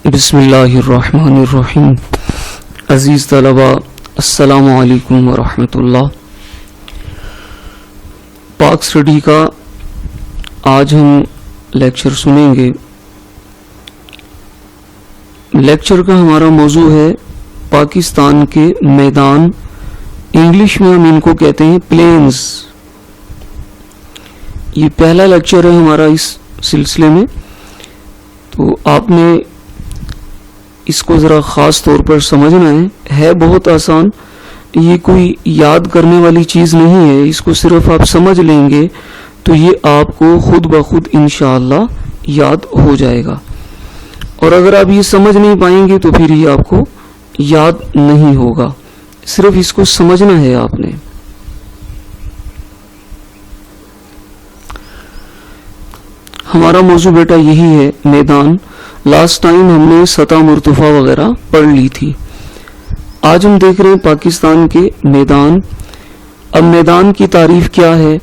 بسم اللہ الرحمن الرحیم. عزیز طلباء، السلام علیکم ورحمۃ اللہ. پاک اسٹڈی کا آج ہم لیکچر سنیں گے. لیکچر کا ہمارا موضوع ہے پاکستان کے میدان. انگلش میں ہم ان کو کہتے ہیں پلینز. یہ پہلا لیکچر ہے ہمارا اس سلسلے میں، تو آپ نے اس کو ذرا خاص طور پر سمجھنا ہے بہت آسان. یہ کوئی یاد کرنے والی چیز نہیں ہے. اس کو صرف آپ سمجھ لیں گے تو یہ آپ کو خود بخود انشاءاللہ یاد ہو جائے گا، اور اگر آپ یہ سمجھ نہیں پائیں گے تو پھر یہ آپ کو یاد نہیں ہوگا. صرف اس کو سمجھنا ہے آپ نے. ہمارا موضوع بیٹا یہی ہے، میدان. لاسٹ ٹائم ہم نے سطح مرتفع وغیرہ پڑھ لی تھی. آج ہم دیکھ رہے ہیں پاکستان کے میدان. اب میدان کی تعریف کیا ہے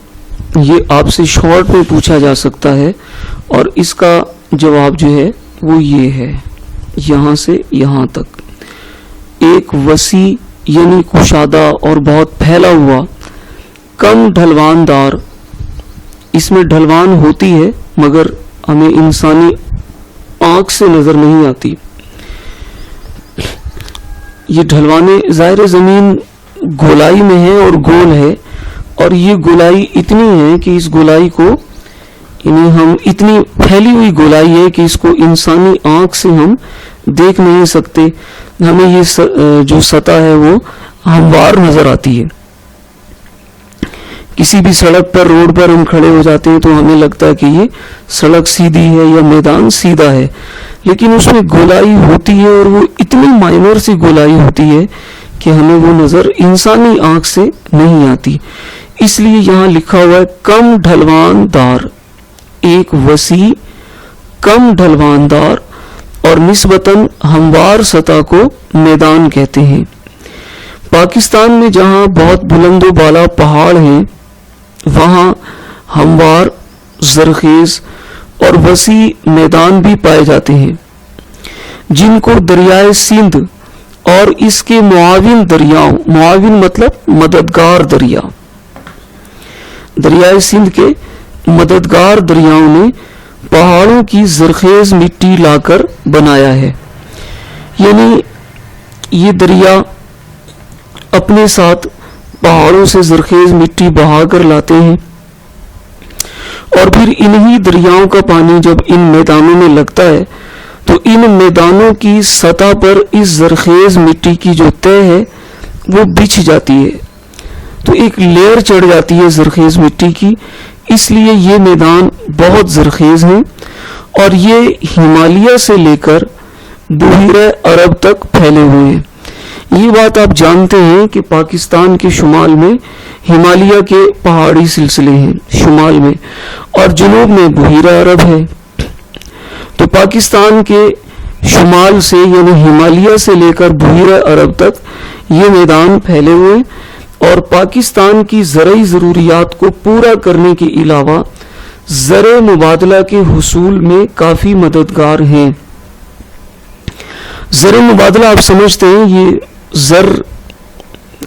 یہ آپ سے شارٹ میں پوچھا جا سکتا ہے، اور اس کا جواب جو ہے وہ یہ ہے، یہاں سے یہاں تک ایک وسیع یعنی کشادہ اور بہت پھیلا ہوا، کم ڈھلوان دار. اس میں ڈھلوان ہوتی ہے مگر ہمیں انسانی آنکھ سے نظر نہیں آتی. یہ ڈھلوانے ظاہر زمین گولائی میں ہے اور گول ہے، اور یہ گولائی اتنی ہے کہ اس گولائی کو یعنی ہم اتنی پھیلی ہوئی گولائی ہے کہ اس کو انسانی آنکھ سے ہم دیکھ نہیں سکتے. ہمیں یہ جو سطح ہے وہ ہموار نظر آتی ہے. کسی بھی سڑک پر، روڈ پر ہم کھڑے ہو جاتے ہیں تو ہمیں لگتا ہے کہ یہ سڑک سیدھی ہے یا میدان سیدھا ہے، لیکن اس میں گولائی ہوتی ہے، اور وہ اتنی مائنر سی گولائی ہوتی ہے کہ ہمیں وہ نظر انسانی آنکھ سے نہیں آتی. اس لیے یہاں لکھا ہوا ہے کم ڈھلوان دار. ایک وسیع کم ڈھلوان دار اور نسبتاً ہموار سطح کو میدان کہتے ہیں. پاکستان میں جہاں بہت بلند و بالا پہاڑ ہیں وہاں ہموار، زرخیز اور وسیع میدان بھی پائے جاتے ہیں، جن کو دریائے سندھ اور اس کے معاون دریاؤں، معاون مطلب مددگار دریا، دریائے سندھ کے مددگار دریاؤں نے پہاڑوں کی زرخیز مٹی لا کر بنایا ہے. یعنی یہ دریا اپنے ساتھ پہاڑوں سے زرخیز مٹی بہا کر لاتے ہیں، اور پھر انہی دریاؤں کا پانی جب ان میدانوں میں لگتا ہے تو ان میدانوں کی سطح پر اس زرخیز مٹی کی جو تہ ہے وہ بچھ جاتی ہے، تو ایک لیئر چڑھ جاتی ہے زرخیز مٹی کی. اس لیے یہ میدان بہت زرخیز ہیں، اور یہ ہمالیہ سے لے کر بحیرہ عرب تک پھیلے ہوئے ہیں. یہ بات آپ جانتے ہیں کہ پاکستان کے شمال میں ہمالیہ کے پہاڑی سلسلے ہیں شمال میں، اور جنوب میں بحیرہ عرب ہے. تو پاکستان کے شمال سے یعنی ہمالیہ سے لے کر بحیرہ عرب تک یہ میدان پھیلے ہوئے، اور پاکستان کی زرعی ضروریات کو پورا کرنے کے علاوہ زر مبادلہ کے حصول میں کافی مددگار ہیں. زر مبادلہ آپ سمجھتے ہیں، یہ زر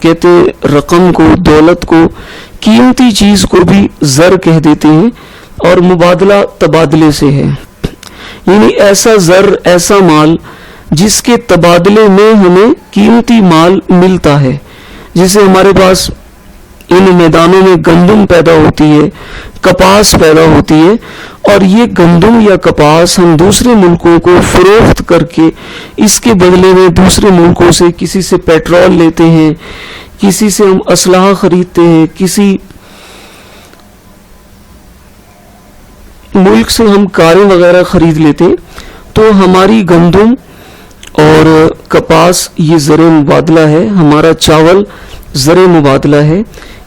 کہتے رقم کو، دولت کو، قیمتی چیز کو بھی زر کہہ دیتے ہیں، اور مبادلہ تبادلے سے ہے. یعنی ایسا زر، ایسا مال جس کے تبادلے میں ہمیں قیمتی مال ملتا ہے. جیسے ہمارے پاس ان میدانوں میں گندم پیدا ہوتی ہے، کپاس پیدا ہوتی ہے، اور یہ گندم یا کپاس ہم دوسرے ملکوں کو فروخت کر کے اس کے بدلے میں دوسرے ملکوں سے کسی سے پیٹرول لیتے ہیں، کسی سے ہم اسلحہ خریدتے ہیں، کسی ملک سے ہم کاریں وغیرہ خرید لیتے ہیں. تو ہماری گندم اور کپاس یہ زر مبادلہ ہے، ہمارا چاول زر مبادلہ ہے.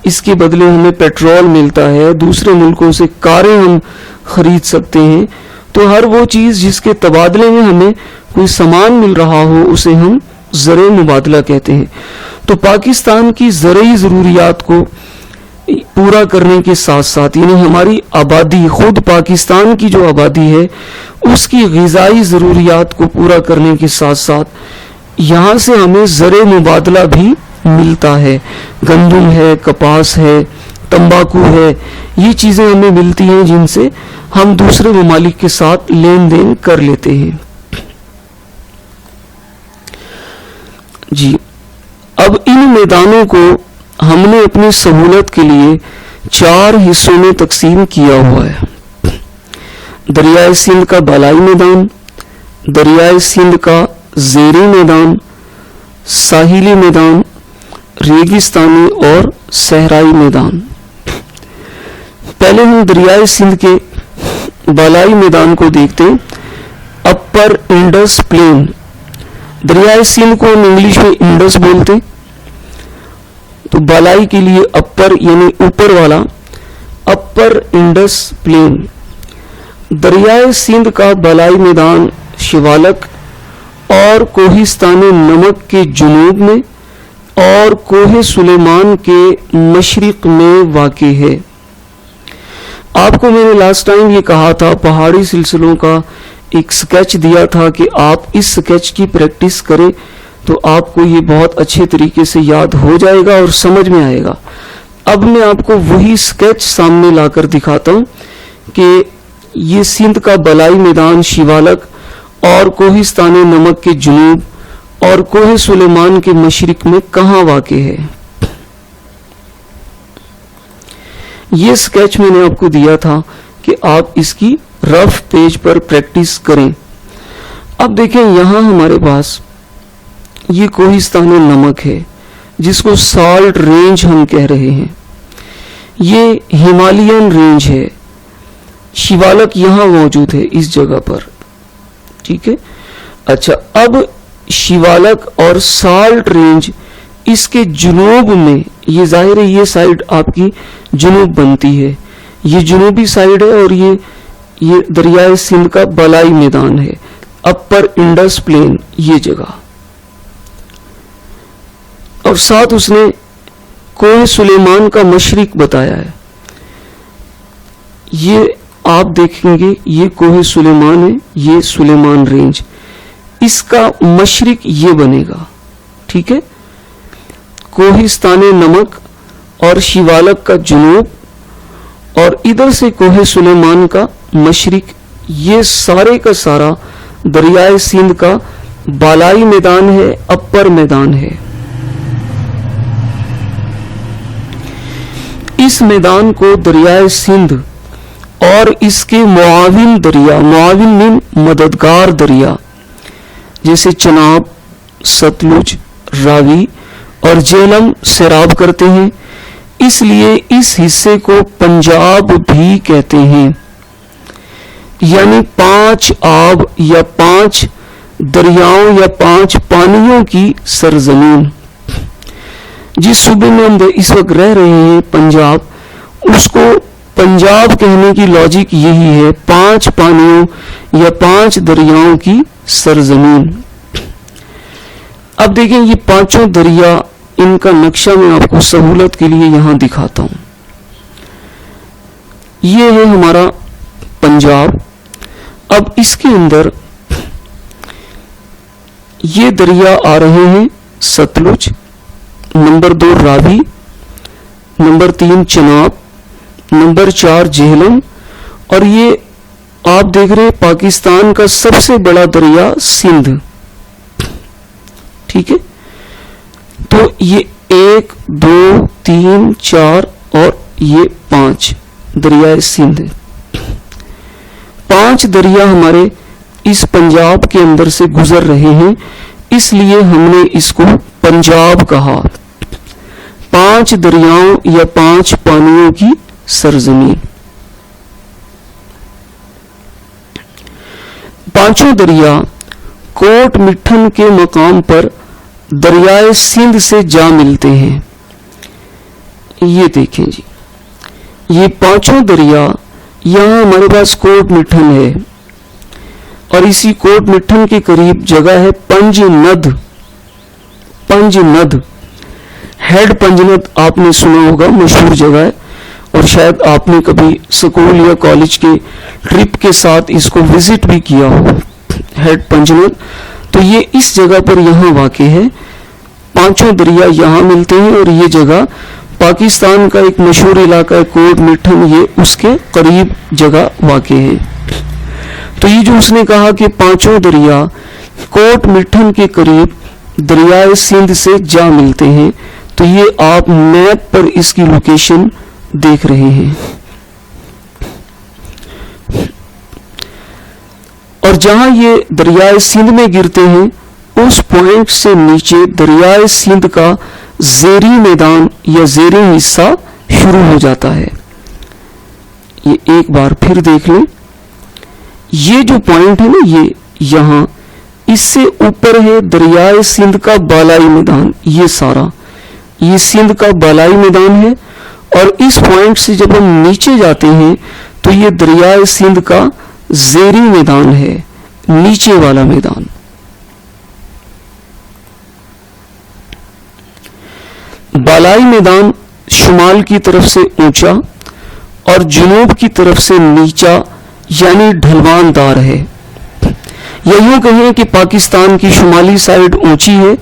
اس کے بدلے ہمیں پیٹرول ملتا ہے، دوسرے ملکوں سے کاریں ہم خرید سکتے ہیں. تو ہر وہ چیز جس کے تبادلے میں ہمیں کوئی سامان مل رہا ہو اسے ہم زر مبادلہ کہتے ہیں. تو پاکستان کی زرعی ضروریات کو پورا کرنے کے ساتھ ساتھ، یعنی ہماری آبادی، خود پاکستان کی جو آبادی ہے اس کی غذائی ضروریات کو پورا کرنے کے ساتھ ساتھ یہاں سے ہمیں زر مبادلہ بھی ملتا ہے. گندم ہے، کپاس ہے، تمباکو ہے، یہ چیزیں ہمیں ملتی ہیں جن سے ہم دوسرے ممالک کے ساتھ لین دین کر لیتے ہیں. جی اب ان میدانوں کو ہم نے اپنی سہولت کے لیے 4 حصوں میں تقسیم کیا ہوا ہے. دریائے سندھ کا بالائی میدان، دریائے سندھ کا زیریں میدان، ساحلی میدان، ریگستانی اور صحرائی میدان. پہلے ہم دریائے سندھ کے بالائی میدان کو دیکھتے ہیں. اپر انڈس پلین، دریائے سندھ کو ہم انگلش میں انڈس بولتے، تو بالائی کے لیے اپر یعنی اوپر والا، اپر انڈس پلین. دریائے سندھ کا بالائی میدان شیوالک اور کوہستان نمک کے جنوب میں اور کوہ سلیمان کے مشرق میں واقع ہے. آپ کو میں نے لاسٹ ٹائم یہ کہا تھا، پہاڑی سلسلوں کا ایک سکیچ دیا تھا کہ آپ اس سکیچ کی پریکٹس کریں تو آپ کو یہ بہت اچھے طریقے سے یاد ہو جائے گا اور سمجھ میں آئے گا. اب میں آپ کو وہی سکیچ سامنے لا کر دکھاتا ہوں کہ یہ سندھ کا بالائی میدان شیوالک اور کوہستان نمک کے جنوب اور کوہ سلیمان کے مشرق میں کہاں واقع ہے. یہ سکیچ میں نے آپ کو دیا تھا کہ آپ اس کی رف پیج پر پریکٹس کریں. اب دیکھیں یہاں ہمارے پاس یہ کوہستان نمک ہے جس کو سالٹ رینج ہم کہہ رہے ہیں. یہ ہمالین رینج ہے. شیوالک یہاں موجود ہے اس جگہ پر، ٹھیک ہے. اچھا، اب شیوالک اور سالٹ رینج اس کے جنوب میں، یہ ظاہر ہے یہ سائیڈ آپ کی جنوب بنتی ہے، یہ جنوبی سائیڈ ہے، اور یہ دریائے سندھ کا بالائی میدان ہے، اپر انڈس پلین یہ جگہ. اور ساتھ اس نے کوہ سلیمان کا مشرق بتایا ہے. یہ آپ دیکھیں گے یہ کوہ سلیمان ہے، یہ سلیمان رینج، اس کا مشرق یہ بنے گا، ٹھیک ہے. کوہستان نمک اور شیوالک کا جنوب اور ادھر سے کوہ سلیمان کا مشرق، یہ سارے کا سارا دریائے سندھ کا بالائی میدان ہے، اپر میدان ہے. اس میدان کو دریائے سندھ اور اس کے معاون دریا، معاون میں مددگار دریا جیسے چناب، ستلج، راوی اور جہلم سیراب کرتے ہیں. اس لیے اس حصے کو پنجاب بھی کہتے ہیں. یعنی 5 آب یا 5 دریاؤں یا 5 پانیوں کی سرزمین. جس صوبے میں ہم اس وقت رہ رہے ہیں پنجاب، اس کو پنجاب کہنے کی لاجک یہی ہے، 5 پانیوں یا 5 دریاؤں کی سرزمین. اب دیکھیں یہ 5 دریا، ان کا نقشہ میں آپ کو سہولت کے لیے یہاں دکھاتا ہوں. یہ ہے ہمارا پنجاب. اب اس کے اندر یہ دریا آ رہے ہیں، ستلج، نمبر 2 راوی، نمبر 3 چناب، نمبر 4 جہلم، اور یہ آپ دیکھ رہے ہیں پاکستان کا سب سے بڑا دریا سندھ، ٹھیک ہے. تو یہ 1 2 3 4 اور یہ 5 دریائے سندھ. 5 دریا ہمارے اس پنجاب کے اندر سے گزر رہے ہیں، اس لیے ہم نے اس کو پنجاب کہا. 5 دریاؤں یا 5 پانیوں کی سرزمین. 5 دریا کوٹ مٹھن کے مقام پر دریائے سندھ سے جا ملتے ہیں. یہ دیکھیں جی، یہ 5 دریا، یہاں ہمارے پاس کوٹ مٹھن ہے اور اسی کوٹ مٹھن کے قریب جگہ ہے پنج ند. پنج ند، ہیڈ پنج ند آپ نے سنا ہوگا، مشہور جگہ ہے. اور شاید آپ نے کبھی اسکول یا کالج کے ٹرپ کے ساتھ اس کو وزٹ بھی کیا ہو، ہیڈ پنجنت. تو یہ اس جگہ پر یہاں واقع ہے. 5 دریا یہاں ملتے ہیں اور یہ جگہ پاکستان کا ایک مشہور علاقہ ہے کوٹ مٹھن، یہ اس کے قریب جگہ واقع ہے. تو یہ جو اس نے کہا کہ 5 دریا کوٹ مٹھن کے قریب دریائے سندھ سے جا ملتے ہیں، تو یہ آپ میپ پر اس کی لوکیشن دیکھ رہے ہیں. اور جہاں یہ دریائے سندھ میں گرتے ہیں اس پوائنٹ سے نیچے دریائے سندھ کا زیری میدان یا زیری حصہ شروع ہو جاتا ہے. یہ ایک بار پھر دیکھ لیں، یہ جو پوائنٹ ہے نا، یہ یہاں اس سے اوپر ہے دریائے سندھ کا بالائی میدان. یہ سارا یہ سندھ کا بالائی میدان ہے، اور اس پوائنٹ سے جب ہم نیچے جاتے ہیں تو یہ دریائے سندھ کا زیری میدان ہے، نیچے والا میدان. بالائی میدان شمال کی طرف سے اونچا اور جنوب کی طرف سے نیچا یعنی ڈھلوان دار ہے. یا یوں کہیں کہ پاکستان کی شمالی سائڈ اونچی ہے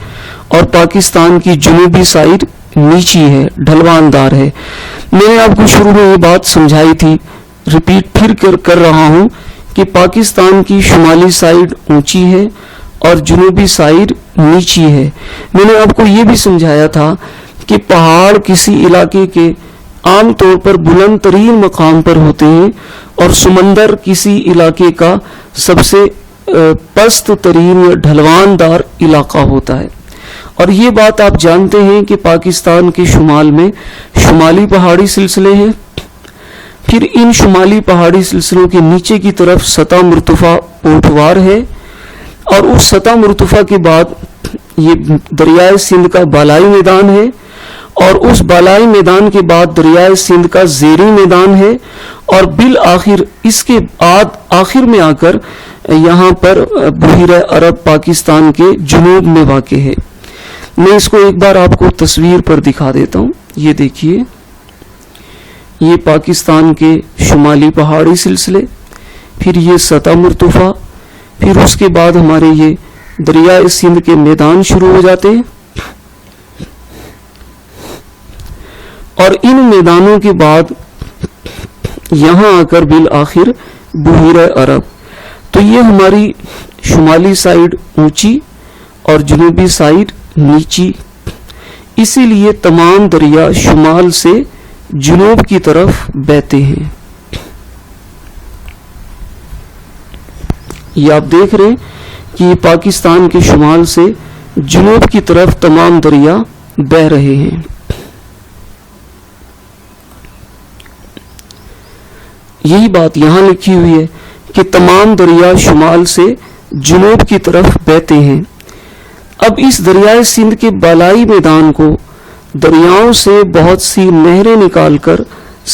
اور پاکستان کی جنوبی سائڈ نیچی ہے، ڈھلوان دار ہے. میں نے آپ کو شروع میں یہ بات سمجھائی تھی، ریپیٹ پھر کر رہا ہوں کہ پاکستان کی شمالی سائڈ اونچی ہے اور جنوبی سائڈ نیچی ہے. میں نے آپ کو یہ بھی سمجھایا تھا کہ پہاڑ کسی علاقے کے عام طور پر بلند ترین مقام پر ہوتے ہیں اور سمندر کسی علاقے کا سب سے پست ترین یا ڈھلوان دار علاقہ ہوتا ہے. اور یہ بات آپ جانتے ہیں کہ پاکستان کے شمال میں شمالی پہاڑی سلسلے ہیں، پھر ان شمالی پہاڑی سلسلوں کے نیچے کی طرف سطح مرتفع پوٹوار ہے، اور اس سطح مرتفع کے بعد یہ دریائے سندھ کا بالائی میدان ہے، اور اس بالائی میدان کے بعد دریائے سندھ کا زیری میدان ہے، اور بالآخر اس کے بعد آخر میں آ کر یہاں پر بحیرہ عرب پاکستان کے جنوب میں واقع ہے. میں اس کو ایک بار آپ کو تصویر پر دکھا دیتا ہوں. یہ دیکھیے، یہ پاکستان کے شمالی پہاڑی سلسلے، پھر یہ سطح مرتفع، پھر اس کے بعد ہمارے یہ دریائے سندھ کے میدان شروع ہو جاتے ہیں، اور ان میدانوں کے بعد یہاں آ کر بالآخر بحیرہ عرب. تو یہ ہماری شمالی سائڈ اونچی اور جنوبی سائڈ نیچی، اسی لیے تمام دریا شمال سے جنوب کی طرف بہتے ہیں. یہ آپ دیکھ رہے ہیں کہ یہ پاکستان کے شمال سے جنوب کی طرف تمام دریا بہہ رہے ہیں. یہی بات یہاں لکھی ہوئی ہے کہ تمام دریا شمال سے جنوب کی طرف بہتے ہیں. اب اس دریائے سندھ کے بالائی میدان کو دریاؤں سے بہت سی نہریں نکال کر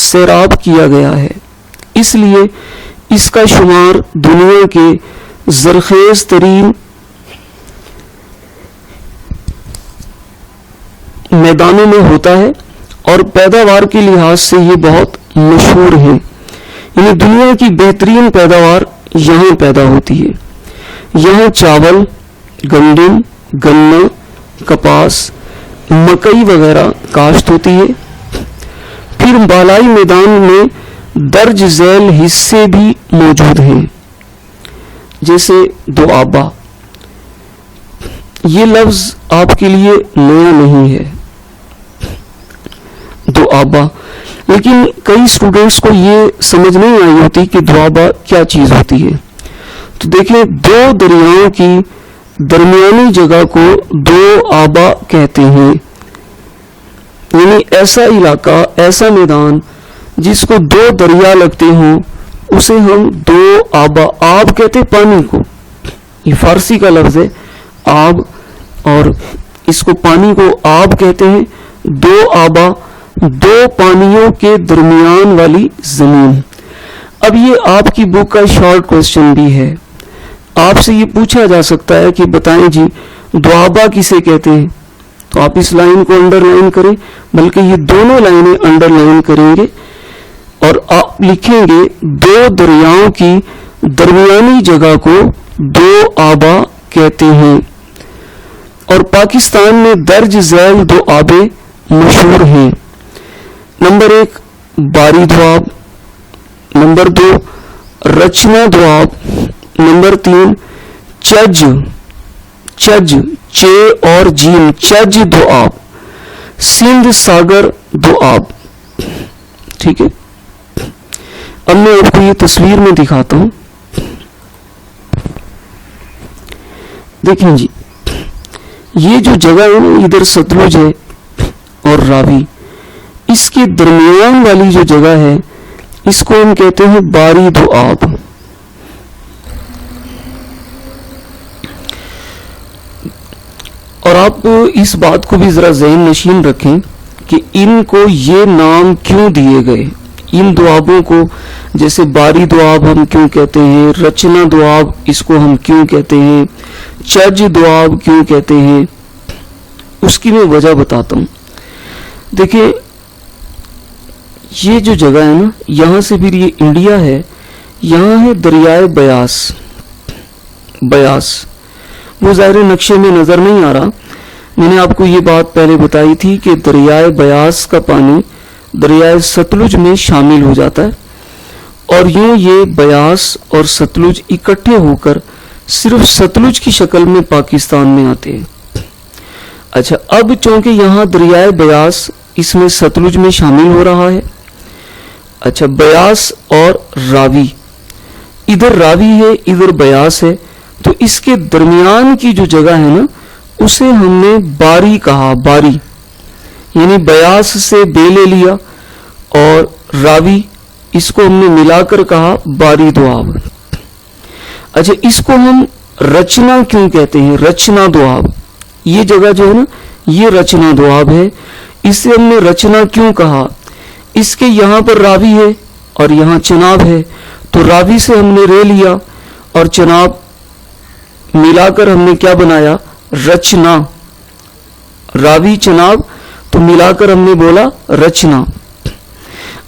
سیراب کیا گیا ہے، اس لیے اس کا شمار دنیا کے زرخیز ترین میدانوں میں ہوتا ہے، اور پیداوار کے لحاظ سے یہ بہت مشہور ہے. یعنی دنیا کی بہترین پیداوار یہاں پیدا ہوتی ہے. یہاں چاول، گندم، گنا، کپاس، مکئی وغیرہ کاشت ہوتی ہے. پھر بالائی میدان میں درج ذیل حصے بھی موجود ہیں، جیسے دوآبہ. یہ لفظ آپ کے لیے نیا نہیں ہے، دوآبہ، لیکن کئی اسٹوڈینٹس کو یہ سمجھ نہیں آئی ہوتی کہ دوآبہ کیا چیز ہوتی ہے. تو دیکھیں، دو دریاؤں کی درمیانی جگہ کو دوآبہ کہتے ہیں. یعنی ایسا علاقہ، ایسا میدان جس کو 2 دریا لگتے ہوں اسے ہم دوآبہ، آب کہتے پانی کو، یہ فارسی کا لفظ ہے آب، اور اس کو پانی کو آب کہتے ہیں. دوآبہ، 2 پانیوں کے درمیان والی زمین. اب یہ آپ کی بک کا شارٹ کوسچن بھی ہے. آپ سے یہ پوچھا جا سکتا ہے کہ بتائیں جی دوآبہ کسے کہتے ہیں، تو آپ اس لائن کو انڈر لائن کریں، بلکہ یہ دونوں لائنیں انڈر لائن کریں گے اور آپ لکھیں گے دو دریاؤں کی درمیانی جگہ کو دو آبا کہتے ہیں، اور پاکستان میں درج ذیل دو آبے مشہور ہیں۔ نمبر 1 باری دوآب، نمبر 2 رچنا دوآب، نمبر 3 چج چ اور جیم چج دوآب، سندھ ساگر دوآب۔ ٹھیک ہے، اب میں آپ کو یہ تصویر میں دکھاتا ہوں۔ دیکھیں جی، یہ جو جگہ ہے نا، ادھر ستلج ہے اور راوی، اس کے درمیان والی جو جگہ ہے اس کو ہم کہتے ہیں باری دوآب۔ اور آپ اس بات کو بھی ذرا ذہن نشین رکھیں کہ ان کو یہ نام کیوں دیے گئے، ان دوآبوں کو، جیسے باری دوآب ہم کیوں کہتے ہیں، رچنا دوآب اس کو ہم کیوں کہتے ہیں، چج دوآب کیوں کہتے ہیں، اس کی میں وجہ بتاتا ہوں۔ دیکھیں یہ جو جگہ ہے نا، یہاں سے پھر یہ انڈیا ہے، یہاں ہے دریائے بیاس، وہ ظاہر نقشے میں نظر نہیں آ رہا۔ میں نے آپ کو یہ بات پہلے بتائی تھی کہ دریائے بیاس کا پانی دریائے ستلج میں شامل ہو جاتا ہے، اور یوں یہ بیاس اور ستلج اکٹھے ہو کر صرف ستلج کی شکل میں پاکستان میں آتے ہیں۔ اچھا، اب چونکہ یہاں دریائے بیاس اس میں ستلج میں شامل ہو رہا ہے، اچھا بیاس اور راوی، ادھر راوی ہے ادھر بیاس ہے، تو اس کے درمیان کی جو جگہ ہے نا اسے ہم نے باری کہا، باری یعنی بیاس سے بے لے لیا اور راوی اس کو ہم نے ملا کر کہا باری دوآب۔ اچھا، اس کو ہم رچنا کیوں کہتے ہیں، رچنا دوآب، یہ جگہ جو ہے نا یہ رچنا دوآب ہے، اسے ہم نے رچنا کیوں کہا، اس کے یہاں پر راوی ہے اور یہاں چناب ہے، تو راوی سے ہم نے رے لیا اور چناب ملا کر ہم نے کیا بنایا، رچنا، راوی چناب تو ملا کر ہم نے بولا رچنا۔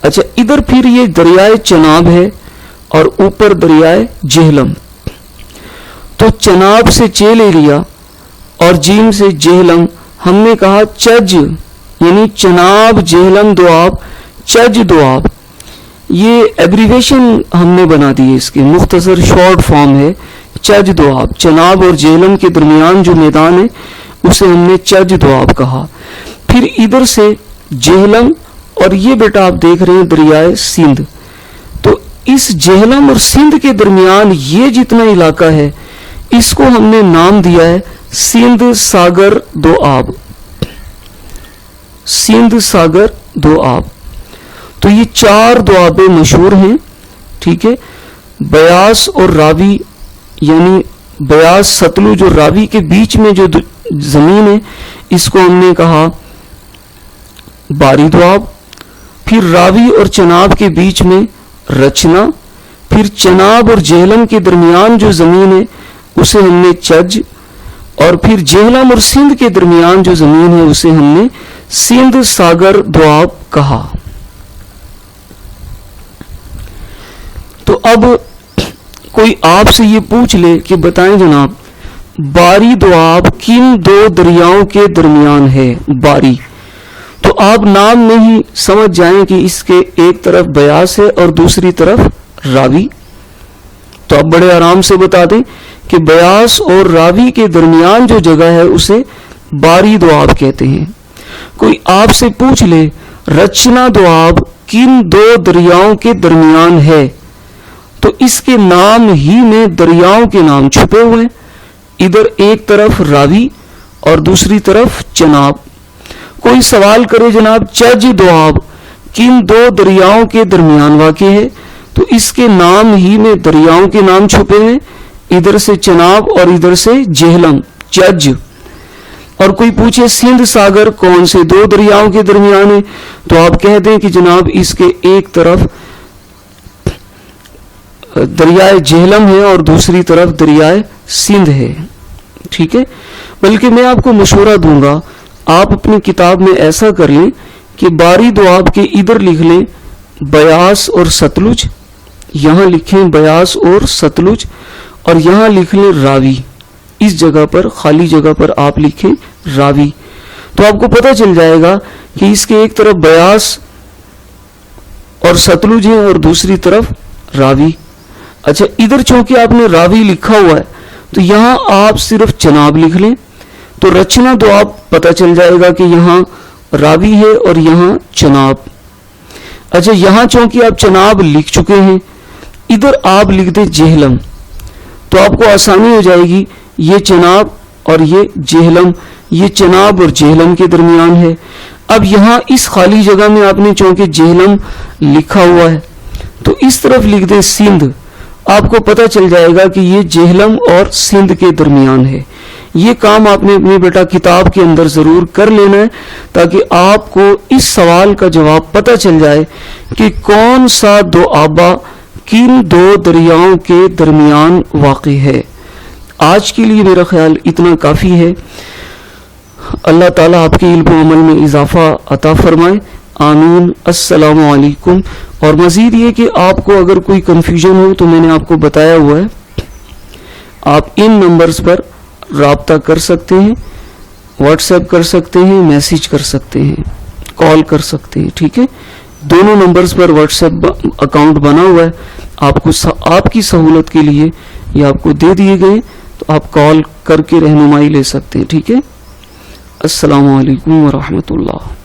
اچھا، ادھر پھر یہ دریائے چناب ہے اور اوپر دریائے جہلم، تو چناب سے چے لے لیا اور جیم سے جہلم، ہم نے کہا چج، یعنی چناب جہلم دوآب، چج دوآب۔ یہ ایبریویشن ہم نے بنا دی ہے، اس کی مختصر شارٹ فارم ہے چج دوآب۔ چناب اور جہلم کے درمیان جو میدان ہے اسے ہم نے چج دوآب کہا۔ پھر ادھر سے جہلم، اور یہ بیٹا آپ دیکھ رہے ہیں دریائے سندھ، تو اس جہلم اور سندھ کے درمیان یہ جتنا علاقہ ہے اس کو ہم نے نام دیا ہے سندھ ساگر دوآب، سندھ ساگر دوآب۔ تو یہ 4 دوآبیں مشہور ہیں، ٹھیک ہے، بیاس اور راوی، یعنی بیاس ستلج اور راوی کے بیچ میں جو زمین ہے اس کو ہم نے کہا باری دوآب۔ پھر راوی اور چناب کے بیچ میں رچنا، پھر چناب اور جہلم کے درمیان جو زمین ہے اسے ہم نے چج، اور پھر جہلم اور سندھ کے درمیان جو زمین ہے اسے ہم نے سندھ ساگر دوآب کہا۔ تو اب کوئی آپ سے یہ پوچھ لے کہ بتائیں جناب باری دوآب کن 2 دریاؤں کے درمیان ہے، باری، تو آپ نام میں ہی سمجھ جائیں کہ اس کے ایک طرف بیاس ہے اور دوسری طرف راوی، تو آپ بڑے آرام سے بتا دیں کہ بیاس اور راوی کے درمیان جو جگہ ہے اسے باری دوآب کہتے ہیں۔ کوئی آپ سے پوچھ لے رچنا دوآب کن 2 دریاؤں کے درمیان ہے، تو اس کے نام ہی میں دریاؤں کے نام چھپے ہوئے ہیں، ادھر ایک طرف راوی اور دوسری طرف چناب۔ کوئی سوال کرے جناب چج دوآب کن 2 دریاؤں کے درمیان واقع ہے، تو اس کے نام ہی میں دریاؤں کے نام چھپے ہیں، ادھر سے چناب اور ادھر سے جہلم، چج۔ اور کوئی پوچھے سندھ ساگر کون سے 2 دریاؤں کے درمیان ہے، تو آپ کہہ دیں کہ جناب اس کے ایک طرف دریائے جہلم ہے اور دوسری طرف دریائے سندھ ہے، ٹھیک ہے۔ بلکہ میں آپ کو مشورہ دوں گا، آپ اپنی کتاب میں ایسا کر لیں کہ باری دوآب کے ادھر لکھ لیں بیاس اور ستلج, یہاں لکھیں بیاس اور ستلج, اور یہاں لکھ لیں راوی. اس جگہ پر, خالی جگہ پر آپ لکھیں راوی, تو آپ کو پتہ چل جائے گا کہ اس کے ایک طرف بیاس اور ستلج ہے اور دوسری طرف راوی. اچھا, ادھر چونکہ آپ نے راوی لکھا ہوا ہے تو یہاں آپ صرف چناب لکھ لیں, تو رچنا تو آپ پتہ چل جائے گا کہ یہاں راوی ہے اور یہاں چناب. اچھا, یہاں چونکہ آپ چناب لکھ چکے ہیں, ادھر آپ لکھ دیں جہلم, تو آپ کو آسانی ہو جائے گی. یہ چناب اور یہ جہلم, یہ چناب اور جہلم کے درمیان ہے. اب یہاں اس خالی جگہ میں آپ نے چونکہ جہلم لکھا ہوا ہے تو اس طرف لکھ دیں سندھ, آپ کو پتہ چل جائے گا کہ یہ جہلم اور سندھ کے درمیان ہے. یہ کام آپ نے اپنے بیٹا کتاب کے اندر ضرور کر لینا ہے تاکہ آپ کو اس سوال کا جواب پتہ چل جائے کہ کون سا دوآبہ کن دو دریاؤں کے درمیان واقع ہے. آج کے لیے میرا خیال اتنا کافی ہے. اللہ تعالیٰ آپ کے علم و عمل میں اضافہ عطا فرمائے, آمین. السلام علیکم. اور مزید یہ کہ آپ کو اگر کوئی کنفیوژن ہو تو میں نے آپ کو بتایا ہوا ہے, آپ ان نمبرز پر رابطہ کر سکتے ہیں, واٹس ایپ کر سکتے ہیں, میسیج کر سکتے ہیں, کال کر سکتے ہیں. ٹھیک ہے, دونوں نمبرز پر واٹس ایپ اکاؤنٹ بنا ہوا ہے. آپ کو آپ کی سہولت کے لیے یہ آپ کو دے دیے گئے, تو آپ کال کر کے رہنمائی لے سکتے ہیں. ٹھیک ہے, السلام علیکم ورحمۃ اللہ.